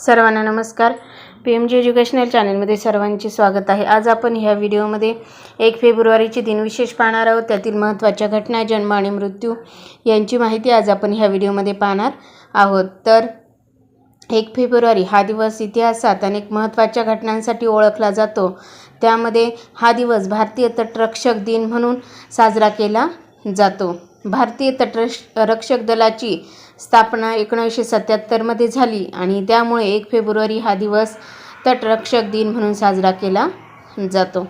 सर्वांना नमस्कार. PMG educational चॅनलमध्ये सर्वांचे स्वागत आहे. आज आपण ह्या व्हिडिओमध्ये 1 फेब्रुवारीचे दिनविशेष पाहणार आहोत. त्यातील महत्त्वाच्या घटना, जन्म आणि मृत्यू यांची माहिती आज आपण ह्या व्हिडिओमध्ये पाहणार आहोत. तर 1 फेब्रुवारी हा दिवस इतिहासात अनेक महत्त्वाच्या घटनांसाठी ओळखला जातो. त्यामध्ये हा दिवस भारतीय तटरक्षक दिन म्हणून साजरा केला जातो. भारतीय तटरक्षक दलाची स्थापना 1977 झाली आणि त्यामुळे 1 फेब्रुवारी हा दिवस तटरक्षक दिन म्हणून साजरा केला जातो.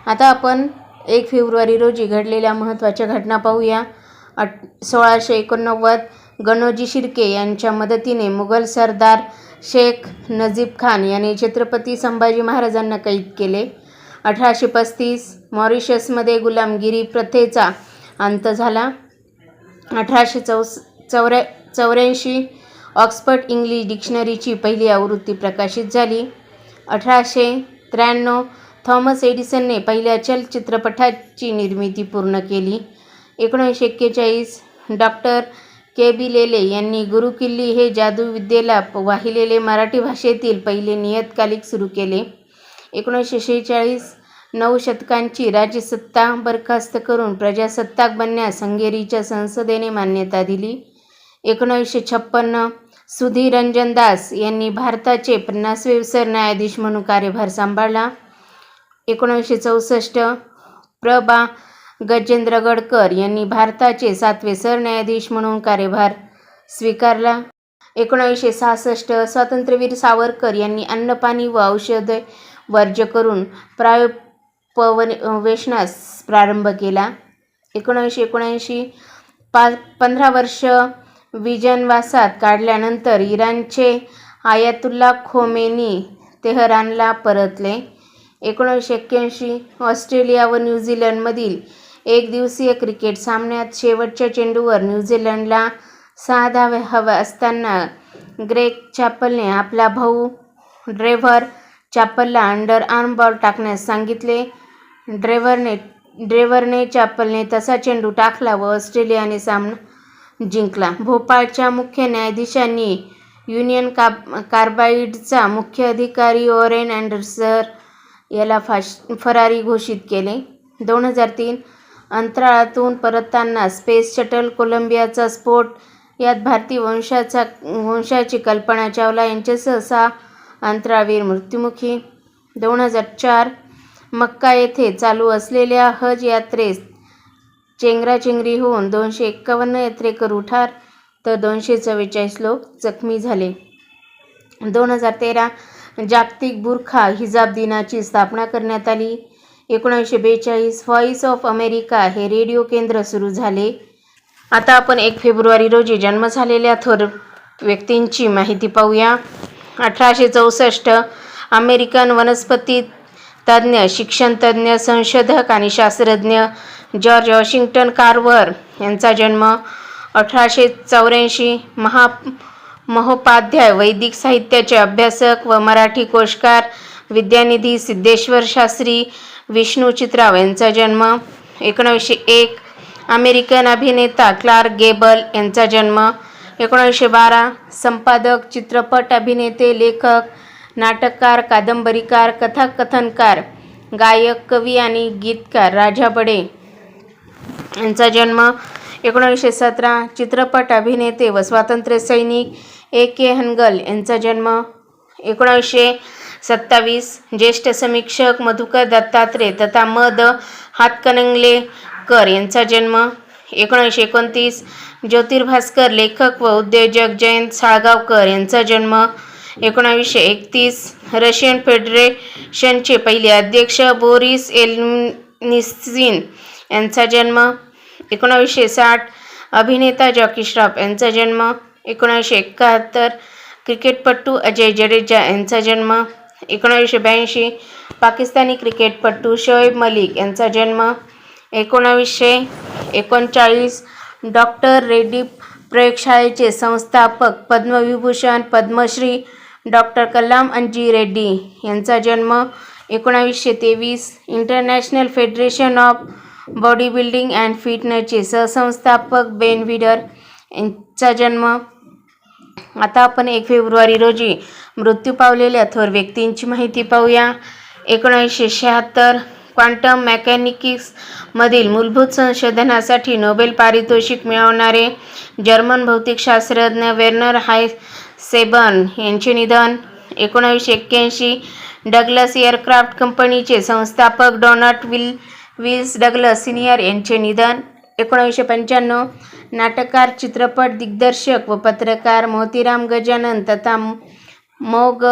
आता आपण 1 फेब्रुवारी रोजी घडलेल्या महत्त्वाच्या घटना पाहूया. 1689 गणोजी शिर्के यांच्या मदतीने मुघल सरदार शेख नजीब खान यांनी छत्रपती संभाजी महाराजांना कैद केले. 1835 मॉरिशसमध्ये गुलामगिरी प्रथेचा अंत झाला. 1884 ऑक्सफर्ड इंग्लिश डिक्शनरीची पहिली आवृत्ती प्रकाशित झाली. 1893 थॉमस एडिसनने पहिल्या चलचित्रपटाची निर्मिती पूर्ण केली. 1941 डॉक्टर के.बी. लेले यांनी गुरुकिल्ली हे जादूविद्येला वाहिलेले मराठी भाषेतील पहिले नियतकालिक सुरू केले. 1946 9 शतकांची राज्यसत्ता बरखास्त करून प्रजासत्ताक बनण्यास हंगेरीच्या संसदेने मान्यता दिली. 1956 सुधीर रंजन दास यांनी भारताचे 50वे सरन्यायाधीश म्हणून कार्यभार सांभाळला. 1964 प्र. गजेंद्र गडकर यांनी भारताचे 7वे सरन्यायाधीश म्हणून कार्यभार स्वीकारला. 1966 स्वातंत्र्यवीर सावरकर यांनी अन्न, पाणी व औषधे वर्ज्य करून प्रायोपवेशनास प्रारंभ केला. 1979 15 वर्ष विजनवासात काढल्यानंतर इराणचे आयातुल्ला खोमेनी तेहरानला परतले. 1981 ऑस्ट्रेलिया व न्यूझीलंडमधील एकदिवसीय क्रिकेट सामन्यात शेवटच्या चेंडूवर न्यूझीलंडला 6 धावा हव्या असताना ग्रेग चॅपलने आपला भाऊ ट्रेव्हर चॅपलला अंडरआर्म बॉल टाकण्यास सांगितले. ट्रेव्हरने चॅपलने तसा चेंडू टाकला व ऑस्ट्रेलियाने सामना जिंकला. भोपाळच्या मुख्य न्यायाधीशांनी युनियन कार्बाइडचा मुख्य अधिकारी ओरेन अँडरसन याला फरारी घोषित केले. 2003 अंतराळातून परतताना स्पेस शटल कोलंबियाचा स्फोट यात भारतीय वंशाची कल्पना चावला यांच्यासह 6 अंतराळवीर मृत्युमुखी. 2004 मक्का येथे चालू असलेल्या हज यात्रेत चेंगराचेंगरी होऊन 251 यात्रेकरू ठार तर 244 लोक जखमी झाले. 2013 जागतिक बुरखा हिजाब दिनाची स्थापना करण्यात आली. 1942 व्हॉइस ऑफ अमेरिका हे रेडिओ केंद्र सुरू झाले. आता आपण 1 फेब्रुवारी रोजी जन्म झालेल्या थोर व्यक्तींची माहिती पाहूया. 1864 अमेरिकन वनस्पती तज्ज्ञ, शिक्षणतज्ज्ञ, संशोधक आणि शास्त्रज्ञ जॉर्ज वॉशिंग्टन कार्व्हर यांचा जन्म. 1884 महोपाध्याय, वैदिक साहित्याचे अभ्यासक व मराठी कोशकार विद्यानिधी सिद्धेश्वर शास्त्री विष्णू चित्राव यांचा जन्म. 1901 अमेरिकन अभिनेता क्लार्क गेबल यांचा जन्म. 1912 संपादक, चित्रपट अभिनेते, लेखक, नाटककार, कादंबरीकार, कथाकथनकार, गायक, कवी आणि गीतकार राजा बडे यांचा जन्म. 1917 चित्रपट अभिनेते व स्वातंत्र्य सैनिक A.K. हनगल यांचा जन्म. 1927 ज्येष्ठ समीक्षक मधुकर दत्तात्रेय तथा म.द. हातकणंगलेकर यांचा जन्म. 1929 ज्योतिर्भास्कर, लेखक व उद्योजक जयंत साळगावकर यांचा जन्म. 1931 रशियन फेडरेशनचे पहिले अध्यक्ष बोरिस येल्त्सिन यांचा जन्म. 1960 अभिनेता जॅकी श्रॉफ यांचा जन्म. 1971 क्रिकेटपटू अजय जडेजा यांचा जन्म. 1982 पाकिस्तानी क्रिकेटपटू शोएब मलिक यांचा जन्म. 1939 डॉक्टर रेड्डी प्रयोगशाळेचे संस्थापक, पद्मविभूषण, पद्मश्री डॉक्टर कलाम अंजी रेड्डी यांचा जन्म. 1923 international federation of body building and फिटनेसचे सहसंस्थापक बेन व्हिडर यांचा जन्म. आता आपण 1 फेब्रुवारी रोजी मृत्यू पावलेल्या थोर व्यक्तींची माहिती पाहूया. 1976 क्वांटम मेकॅनिक्समधील मूलभूत संशोधनासाठी नोबेल पारितोषिक मिळवणारे जर्मन भौतिकशास्त्रज्ञ वेर्नर हायसेनबर्ग यांचे निधन. 1981 डग्लस एअरक्राफ्ट कंपनीचे संस्थापक डोनाल्ड विल्स डग्लस सिनियर यांचे निधन. 1995 नाटककार, चित्रपट दिग्दर्शक व पत्रकार मोतीराम गजानन तथा मो. ग.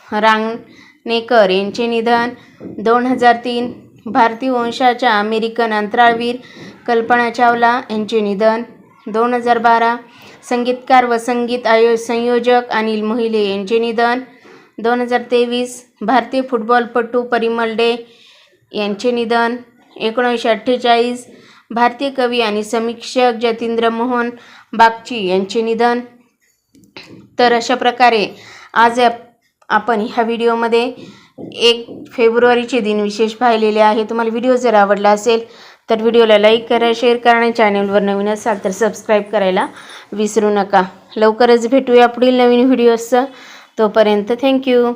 रांगणेकर यांचे निधन. 2003 भारतीय वंशाच्या अमेरिकन अंतराळवीर कल्पना चावला यांचे निधन. 2012 संगीतकार व संगीत संयोजक अनिल मोहिले यांचे निधन. 2023 भारतीय फुटबॉलपटू परिमल डे यांचे निधन. 1948 भारतीय कवी आणि समीक्षक जतींद्र मोहन बागची यांचे निधन. तर अशा प्रकारे आज आपण ह्या व्हिडिओमध्ये 1 फेब्रुवारीचे दिनविशेष पाहिलेले आहे. तुम्हाला व्हिडिओ जर आवडला असेल तर व्हिडिओला लाईक करा, शेअर करा आणि चॅनलवर नवीन असाल तर सबस्क्राईब करायला विसरू नका. लवकरच भेटूया पुढील नवीन व्हिडिओसचं. तोपर्यंत थँक्यू.